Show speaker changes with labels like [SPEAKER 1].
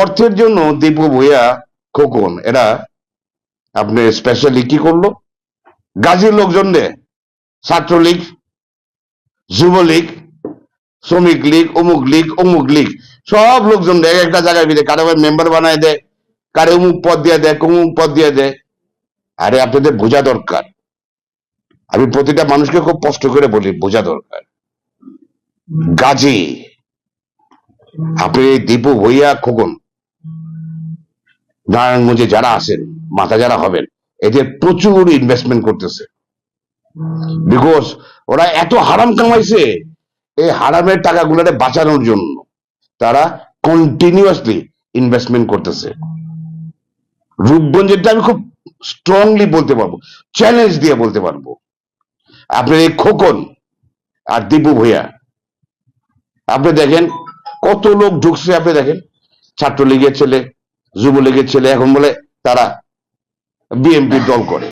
[SPEAKER 1] অর্থের জন্য দীপু ভূঁইয়া খোকন এরা আপনি স্পেশালি কি করলো, গাজীর লোকজন রে ছাত্রলীগ, যুবলীগ, শ্রমিক লীগ, অমুক লীগ সব লোকজন এক একটা জায়গায় মিলে কারো মেম্বার বানায় দেয়, কারে অমুক পদ দিয়ে দেয়, অমুক পদ দিয়ে দেয়। আরে আপনাদের বোঝা দরকার, আমি প্রতিটা মানুষকে খুব কষ্ট করে বলি, বোঝা দরকার। গাজী আপনি দীপু ভূঁইয়া খোকন নারায়ণগঞ্জে যারা আছেন, মাথা যারা হবেন, এদের প্রচুর ইনভেস্টমেন্ট করতেছে, বিকজ ওরা এত হারাম কামাইছে, এই হারামের টাকাগুলোরে বাঁচানোর জন্য তারা কন্টিনিউয়াসলি ইনভেস্টমেন্ট করতেছে। রূপগঞ্জেরটা আমি খুব স্ট্রংলি বলতে পারবো, চ্যালেঞ্জ দিয়ে বলতে পারবো, আপনার এই খোকন আর দীপু ভূঁইয়া আপনি দেখেন কত লোক ঢুকছে, আপনি দেখেন ছাত্রলীগের ছেলে, যুবলীগের ছেলে, এখন বলে তারা বিএনপির দল করে।